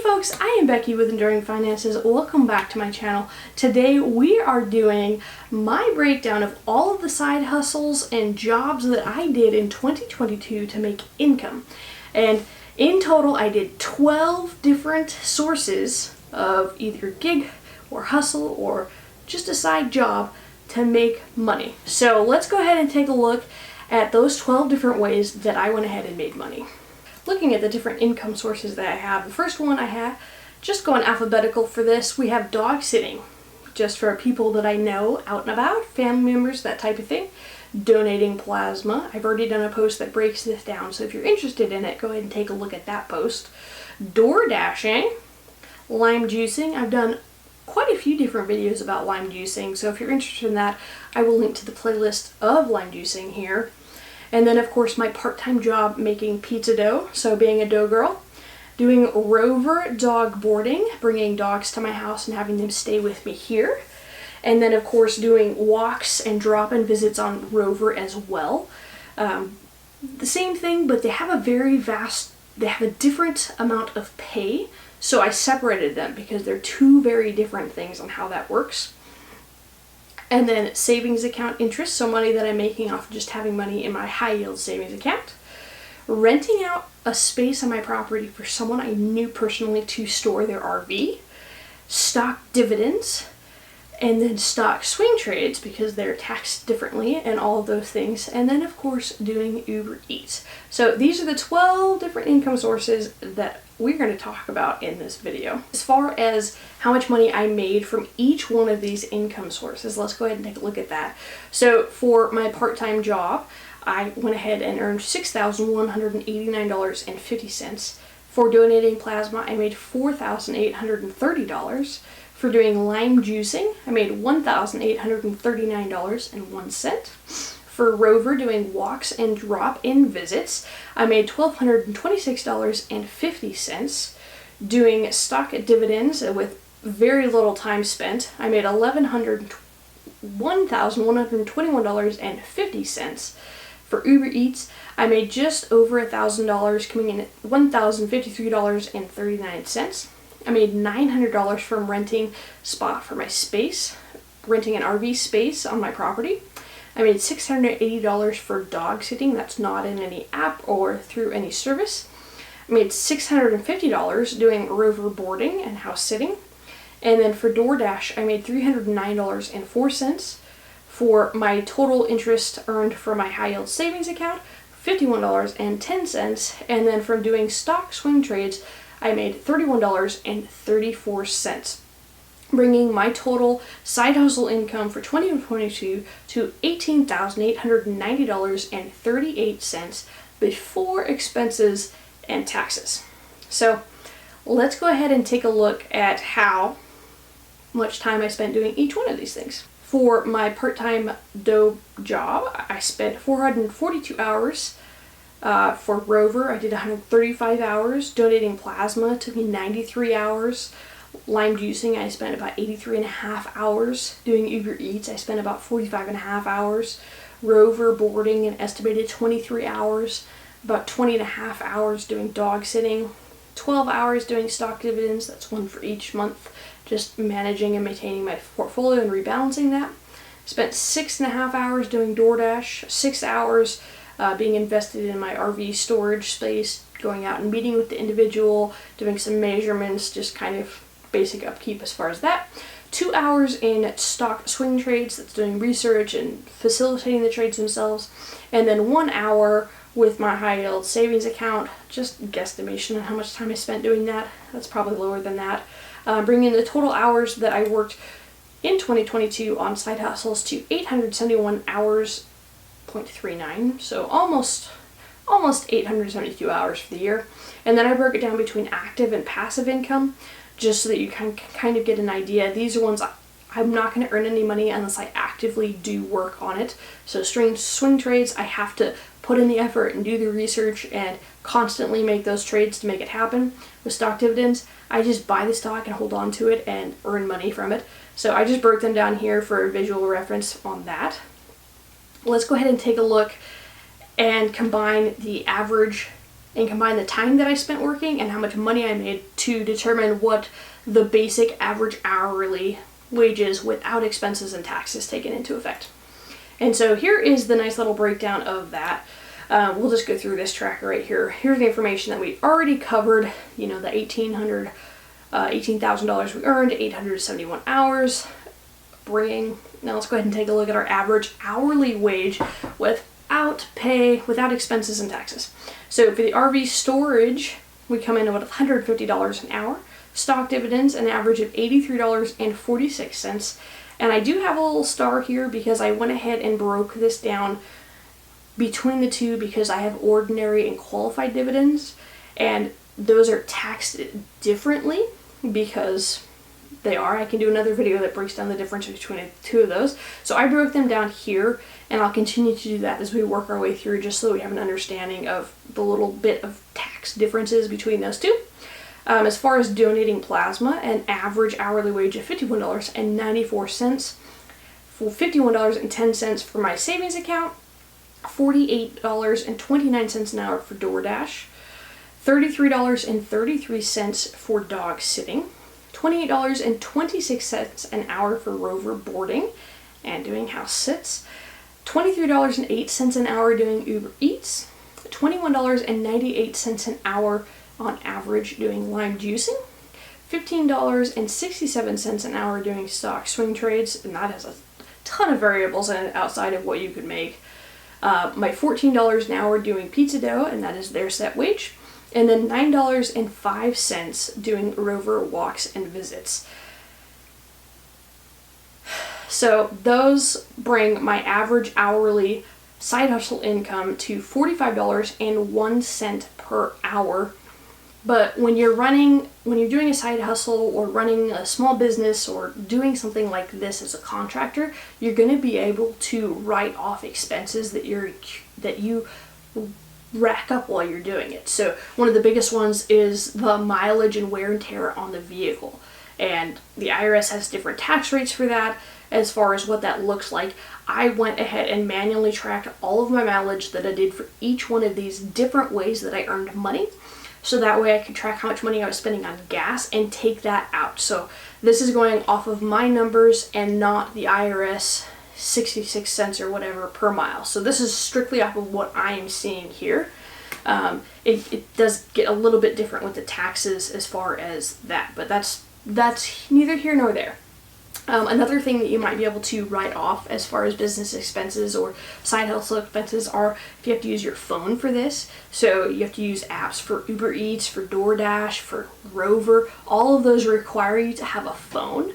folks, I am Becky with Enduring Finances. Welcome back to my channel. Today we are doing my breakdown of all of the side hustles and jobs that I did in 2022 to make income. And in total I did 12 different sources of either gig or hustle or just a side job to make money. So let's go ahead and take a look at those 12 different ways that I went ahead and made money. Looking at the different income sources that I have, the first one I have, just going alphabetical for this, we have dog sitting, just for people that I know out and about, family members, that type of thing. Donating plasma, I've already done a post that breaks this down, so if you're interested in it, go ahead and take a look at that post. Door dashing, lime juicing, I've done quite a few different videos about lime juicing, so if you're interested in that, I will link to the playlist of lime juicing here. And then of course my part-time job making pizza dough, so being a dough girl. Doing Rover dog boarding, bringing dogs to my house and having them stay with me here. And then of course doing walks and drop-in visits on Rover as well. The same thing, but they have a different amount of pay, so I separated them because they're two very different things on how that works. And then savings account interest, so money that I'm making off of just having money in my high yield savings account. Renting out a space on my property for someone I knew personally to store their RV. Stock dividends. And then stock swing trades because they're taxed differently and all of those things. And then of course doing Uber Eats. So these are the 12 different income sources that we're going to talk about in this video. As far as how much money I made from each one of these income sources, let's go ahead and take a look at that. So for my part-time job, I went ahead and earned $6,189.50. For donating plasma, I made $4,830. For doing lime juicing, I made $1,839.01. For Rover doing walks and drop-in visits, I made $1,226.50. Doing stock dividends with very little time spent, I made $1,121.50. For Uber Eats, I made just over $1,000, coming in at $1,053.39. I made $900 from renting spot for my space, renting an RV space on my property. I made $680 for dog sitting, that's not in any app or through any service. I made $650 doing Rover boarding and house sitting. And then for DoorDash, I made $309.04. For my total interest earned for my high yield savings account, $51.10. And then from doing stock swing trades, I made $31.34. Bringing my total side hustle income for 2022 to $18,890.38 before expenses and taxes. So let's go ahead and take a look at how much time I spent doing each one of these things. For my part-time dough job, I spent 442 hours. For Rover, I did 135 hours. Donating plasma took me 93 hours. Lime juicing, I spent about 83.5 hours. Doing Uber Eats, I spent about 45.5 hours. Rover boarding, an estimated 23 hours. About 20.5 hours doing dog sitting. 12 hours doing stock dividends, that's one for each month. Just managing and maintaining my portfolio and rebalancing that. Spent 6.5 hours doing DoorDash. 6 hours being invested in my RV storage space, going out and meeting with the individual, doing some measurements, just kind of basic upkeep as far as that. 2 hours in stock swing trades, that's doing research and facilitating the trades themselves. And then 1 hour with my high yield savings account, just guesstimation on how much time I spent doing that. That's probably lower than that. Bringing the total hours that I worked in 2022 on side hustles to 871 hours, 0.39, so almost 872 hours for the year. And then I broke it down between active and passive income, just so that you can kind of get an idea. These are ones I'm not going to earn any money unless I actively do work on it. So swing trades, I have to put in the effort and do the research and constantly make those trades to make it happen. With stock dividends, I just buy the stock and hold on to it and earn money from it. So I just broke them down here for visual reference on that. Let's go ahead and take a look and combine the average and combine the time that I spent working and how much money I made to determine what the basic average hourly wage is without expenses and taxes taken into effect. And so here is the nice little breakdown of that. We'll just go through this tracker right here. Here's the information that we already covered, you know, the $18,000 we earned, 871 hours, bringing. Now let's go ahead and take a look at our average hourly wage without pay, without expenses and taxes. So for the RV storage, we come in at $150 an hour. Stock dividends, an average of $83.46. And I do have a little star here because I went ahead and broke this down between the two because I have ordinary and qualified dividends, and those are taxed differently because they are. I can do another video that breaks down the difference between the two of those. So I broke them down here, and I'll continue to do that as we work our way through, just so we have an understanding of the little bit of tax differences between those two. As far as donating plasma, an average hourly wage of $51.94, for $51.10 for my savings account, $48.29 an hour for DoorDash, $33.33 for dog sitting, $28.26 an hour for Rover boarding and doing house sits, $23.08 an hour doing Uber Eats, $21.98 an hour on average doing lime juicing, $15.67 an hour doing stock swing trades, and that has a ton of variables in it outside of what you could make. My $14 an hour doing pizza dough, and that is their set wage, and then $9.05 doing Rover walks and visits. So those bring my average hourly side hustle income to $45.01 per hour. But when you're doing a side hustle or running a small business or doing something like this as a contractor, you're going to be able to write off expenses that you rack up while you're doing it. So one of the biggest ones is the mileage and wear and tear on the vehicle. And the IRS has different tax rates for that. As far as what that looks like, I went ahead and manually tracked all of my mileage that I did for each one of these different ways that I earned money. So that way I could track how much money I was spending on gas and take that out. So this is going off of my numbers and not the IRS 66 cents or whatever per mile. So this is strictly off of what I am seeing here. It does get a little bit different with the taxes as far as that, but that's neither here nor there. Another thing that you might be able to write off as far as business expenses or side hustle expenses are if you have to use your phone for this. So you have to use apps for Uber Eats, for DoorDash, for Rover. All of those require you to have a phone.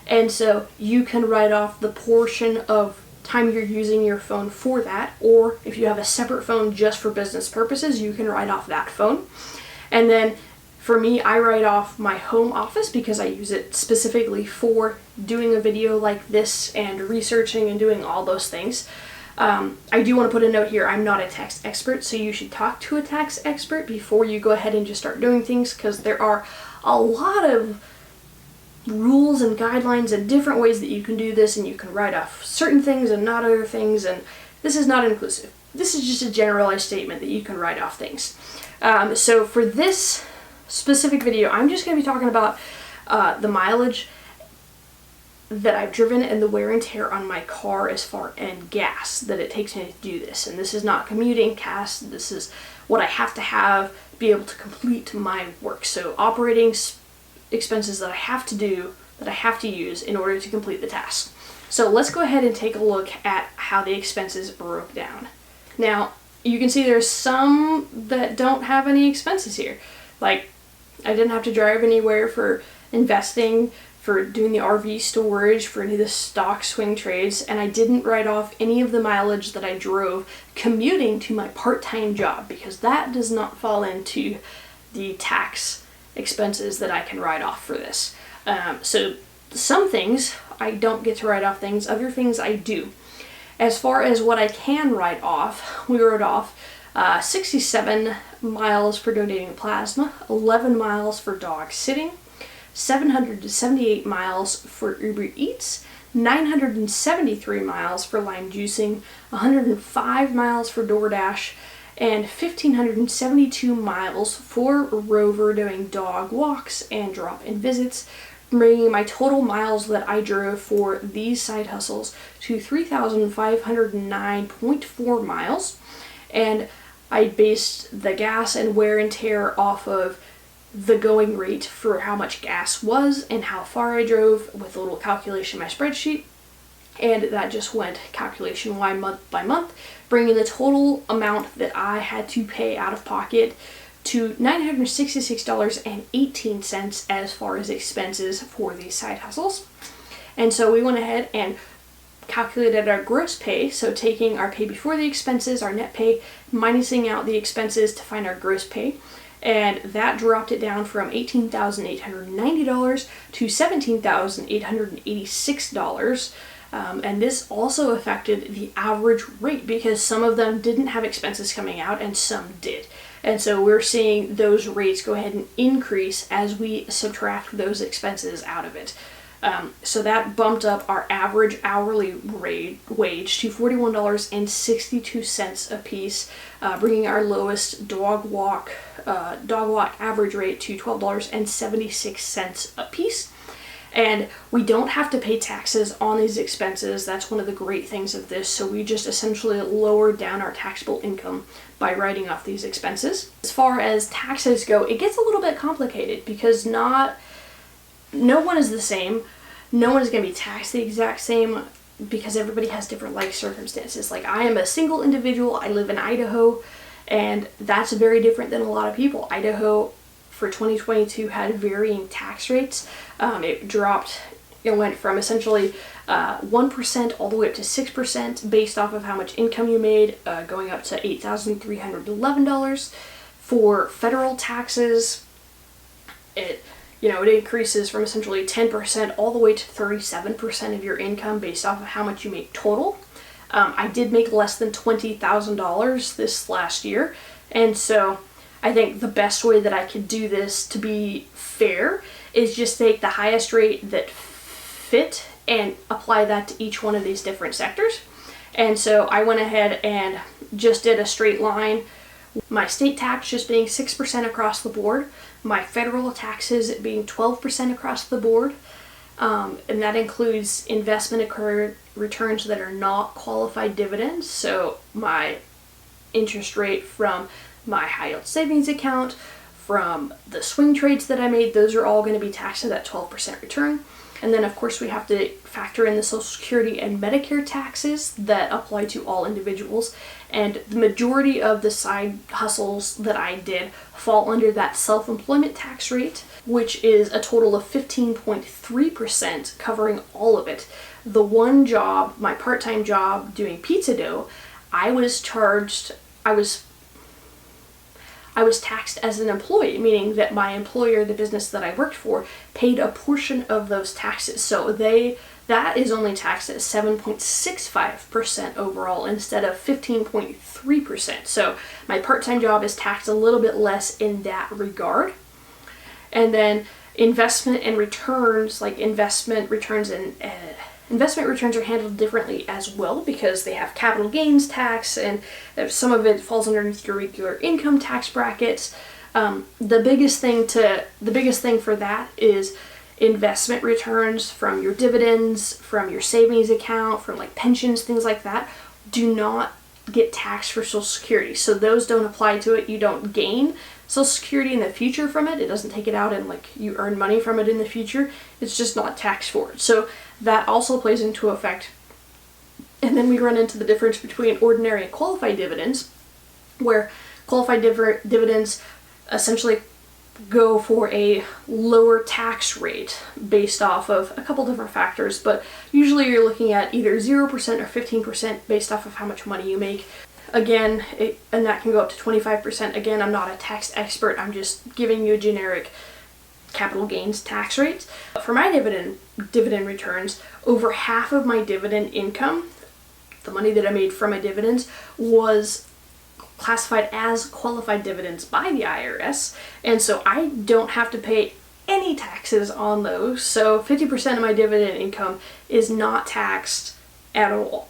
And so you can write off the portion of time you're using your phone for that. Or if you have a separate phone just for business purposes, you can write off that phone. And then for me, I write off my home office because I use it specifically for doing a video like this and researching and doing all those things. I do want to put a note here, I'm not a tax expert, so you should talk to a tax expert before you go ahead and just start doing things, because there are a lot of rules and guidelines and different ways that you can do this, and you can write off certain things and not other things, and this is not inclusive. This is just a generalized statement that you can write off things. So for this specific video, I'm just going to be talking about the mileage that I've driven and the wear and tear on my car as far and gas that it takes me to do this. And this is not commuting costs. This is what I have to be able to complete my work. So operating expenses that I have to do, that I have to use in order to complete the task. So let's go ahead and take a look at how the expenses broke down. Now, you can see there's some that don't have any expenses here. Like, I didn't have to drive anywhere for investing, for doing the RV storage, for any of the stock swing trades, and I didn't write off any of the mileage that I drove commuting to my part-time job, because that does not fall into the tax expenses that I can write off for this. So some things I don't get to write off things, other things I do. As far as what I can write off, we wrote off 67 miles for donating plasma, 11 miles for dog sitting, 778 miles for Uber Eats, 973 miles for lime juicing, 105 miles for DoorDash, and 1,572 miles for Rover doing dog walks and drop-in visits, bringing my total miles that I drove for these side hustles to 3,509.4 miles. And I based the gas and wear and tear off of the going rate for how much gas was and how far I drove with a little calculation in my spreadsheet. And that just went calculation-wise month by month, bringing the total amount that I had to pay out of pocket to $966.18 as far as expenses for these side hustles. And so we went ahead and calculated our gross pay, so taking our pay before the expenses, our net pay, minusing out the expenses to find our gross pay. And that dropped it down from $18,890 to $17,886. And this also affected the average rate because some of them didn't have expenses coming out and some did. And so we're seeing those rates go ahead and increase as we subtract those expenses out of it. So that bumped up our average hourly wage to $41.62 a piece, bringing our lowest dog walk average rate to $12.76 a piece. And we don't have to pay taxes on these expenses. That's one of the great things of this. So we just essentially lowered down our taxable income by writing off these expenses. As far as taxes go, it gets a little bit complicated because no one is the same. No one is going to be taxed the exact same because everybody has different life circumstances. Like, I am a single individual. I live in Idaho, and that's very different than a lot of people. Idaho for 2022 had varying tax rates. It went from essentially 1% all the way up to 6% based off of how much income you made, going up to $8,311. For federal taxes, it increases from essentially 10% all the way to 37% of your income based off of how much you make total. I did make less than $20,000 this last year, and so I think the best way that I could do this to be fair is just take the highest rate that fit and apply that to each one of these different sectors. And so I went ahead and just did a straight line. My state tax just being 6% across the board, my federal taxes being 12% across the board, and that includes investment returns that are not qualified dividends. So my interest rate from my high yield savings account, from the swing trades that I made, those are all going to be taxed at that 12% return. And then of course we have to factor in the Social Security and Medicare taxes that apply to all individuals. And the majority of the side hustles that I did fall under that self-employment tax rate, which is a total of 15.3% covering all of it. The one job, my part-time job doing pizza dough, I was taxed as an employee, meaning that my employer, the business that I worked for, paid a portion of those taxes. So that is only taxed at 7.65% overall instead of 15.3%. So my part-time job is taxed a little bit less in that regard. And then investment returns are handled differently as well because they have capital gains tax, and some of it falls underneath your regular income tax brackets. The biggest thing for that is investment returns from your dividends, from your savings account, from like pensions, things like that, do not get taxed for Social Security. So those don't apply to it. You don't gain Social Security in the future from it. It doesn't take it out and like you earn money from it in the future. It's just not taxed for it. So that also plays into effect. And then we run into the difference between ordinary and qualified dividends, where qualified dividends essentially go for a lower tax rate based off of a couple different factors, but usually you're looking at either 0% or 15% based off of how much money you make. Again, and that can go up to 25%. Again, I'm not a tax expert, I'm just giving you a generic capital gains tax rates. For my dividend returns, over half of my dividend income, the money that I made from my dividends, was classified as qualified dividends by the IRS, and so I don't have to pay any taxes on those. So 50% of my dividend income is not taxed at all.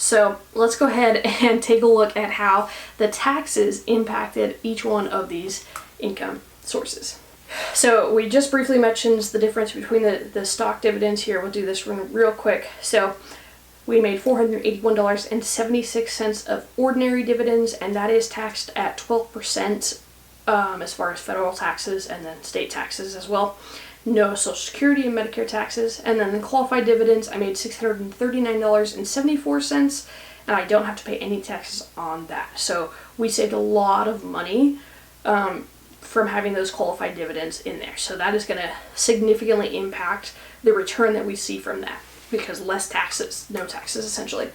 So let's go ahead and take a look at how the taxes impacted each one of these income sources. So we just briefly mentioned the difference between the stock dividends here. We'll do this real quick. So we made $481.76 of ordinary dividends, and that is taxed at 12% as far as federal taxes and then state taxes as well. No Social Security and Medicare taxes. And then the qualified dividends, I made $639.74, and I don't have to pay any taxes on that. So we saved a lot of money from having those qualified dividends in there. So that is going to significantly impact the return that we see from that, because less taxes, no taxes essentially.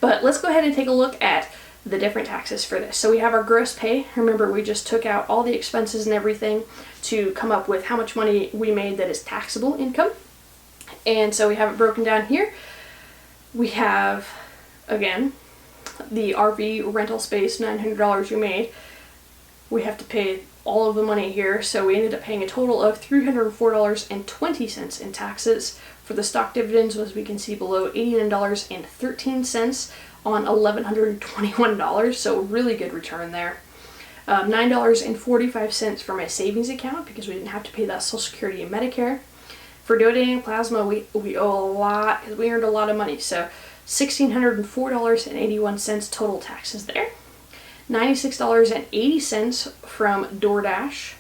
But let's go ahead and take a look at the different taxes for this. So we have our gross pay. Remember, we just took out all the expenses and everything to come up with how much money we made that is taxable income. And so we have it broken down here. We have, again, the RV rental space, $900 we made. We have to pay all of the money here, so we ended up paying a total of $304.20 in taxes. For the stock dividends, as we can see below, $89.13 on $1,121, so really good return there. $9.45 for my savings account, because we didn't have to pay that Social Security and Medicare. For donating plasma, we owe a lot because we earned a lot of money, so $1,604.81 total taxes there. $96.80 from DoorDash,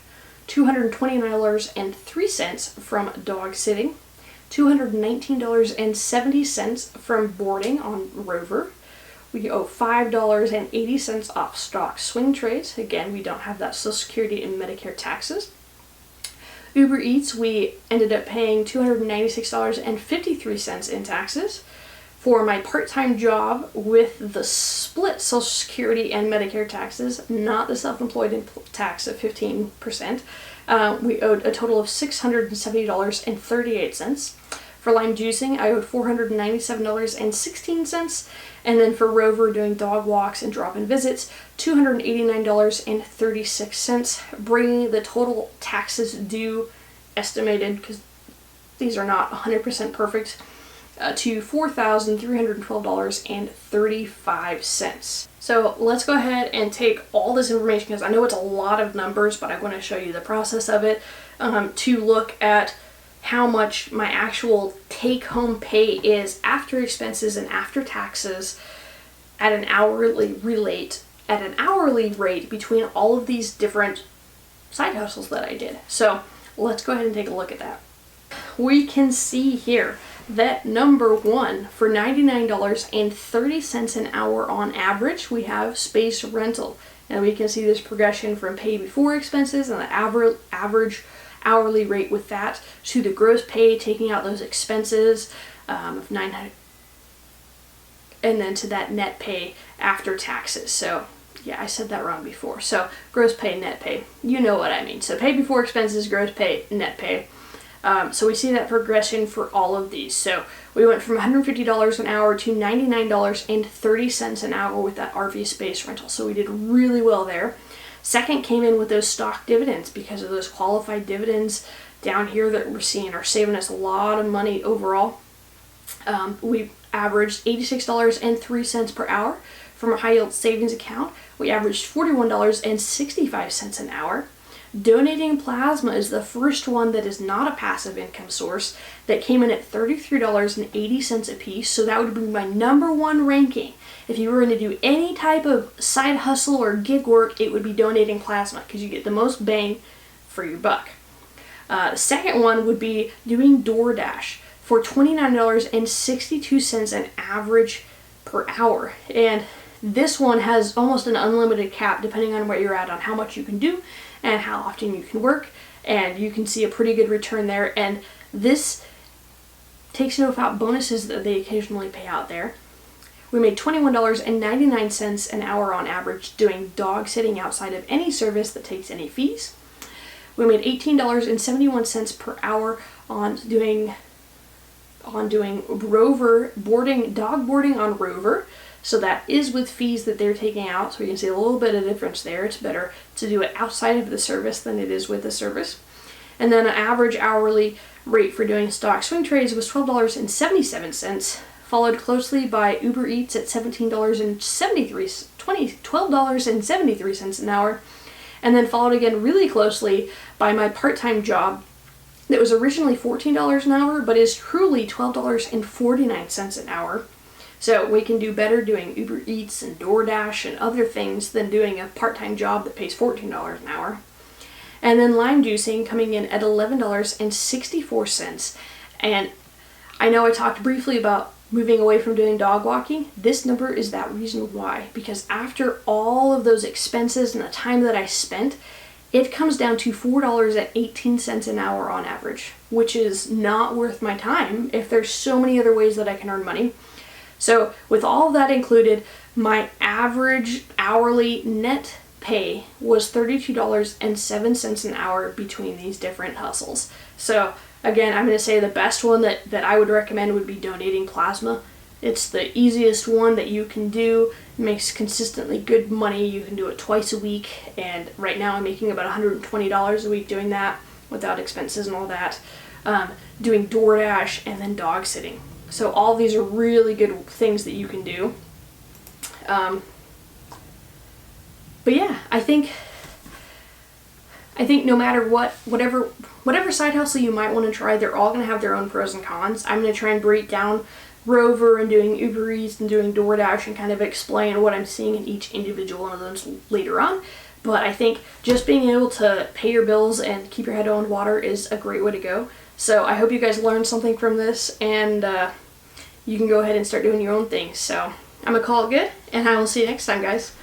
$229.03 from dog sitting, $219.70 from boarding on Rover. We owe $5.80 off stock swing trades. Again, we don't have that Social Security and Medicare taxes. Uber Eats, we ended up paying $296.53 in taxes. For my part-time job with the split Social Security and Medicare taxes, not the self-employed tax of 15%, we owed a total of $670.38. For Lime Juicing, I owed $497.16. And then for Rover, doing dog walks and drop-in visits, $289.36, bringing the total taxes due estimated, because these are not 100% perfect, to $4,312.35. So let's go ahead and take all this information, because I know it's a lot of numbers, but I want to show you the process of it, to look at how much my actual take-home pay is after expenses and after taxes at an hourly rate between all of these different side hustles that I did. So let's go ahead and take a look at that. We can see here that number one, for $99.30 an hour on average, we have space rental. And we can see this progression from pay before expenses and the average hourly rate with that to the gross pay, taking out those expenses of $900, and then to that net pay after taxes. So yeah, I said that wrong before. So gross pay, net pay, you know what I mean. So pay before expenses, gross pay, net pay. So we see that progression for all of these. So we went from $150 an hour to $99.30 an hour with that RV space rental. So we did really well there. Second came in with those stock dividends, because of those qualified dividends down here that we're seeing are saving us a lot of money overall. We averaged $86.03 per hour from a high yield savings account. We averaged $41.65 an hour. Donating plasma is the first one that is not a passive income source, that came in at $33.80 a piece. So that would be my number one ranking. If you were going to do any type of side hustle or gig work, it would be donating plasma, because you get the most bang for your buck. The second one would be doing DoorDash for $29.62 an average per hour. And this one has almost an unlimited cap depending on where you're at on how much you can do and how often you can work, and you can see a pretty good return there. And this takes into account bonuses that they occasionally pay out there. We made $21.99 an hour on average doing dog sitting outside of any service that takes any fees. We made $18.71 per hour on doing Rover boarding, dog boarding on Rover. So that is with fees that they're taking out. So you can see a little bit of difference there. It's better to do it outside of the service than it is with the service. And then an average hourly rate for doing stock swing trades was $12.77 followed closely by Uber Eats at $12.73 an hour, and then followed again really closely by my part-time job that was originally $14 an hour, but is truly $12.49 an hour. So we can do better doing Uber Eats and DoorDash and other things than doing a part-time job that pays $14 an hour. And then lime juicing coming in at $11.64. And I know I talked briefly about moving away from doing dog walking. This number is that reason why, because after all of those expenses and the time that I spent, it comes down to $4.18 an hour on average, which is not worth my time if there's so many other ways that I can earn money. So with all of that included, my average hourly net pay was $32.07 an hour between these different hustles. So again, I'm going to say the best one that I would recommend would be donating plasma. It's the easiest one that you can do. It makes consistently good money. You can do it twice a week, and right now I'm making about $120 a week doing that without expenses and all that. Doing DoorDash and then dog sitting. So all these are really good things that you can do. But yeah, I think no matter whatever side hustle you might want to try, they're all going to have their own pros and cons. I'm going to try and break down Rover and doing Uber Eats and doing DoorDash and kind of explain what I'm seeing in each individual one of those later on. But I think just being able to pay your bills and keep your head on water is a great way to go. So I hope you guys learned something from this, and you can go ahead and start doing your own thing. So I'm going to call it good, and I will see you next time, guys.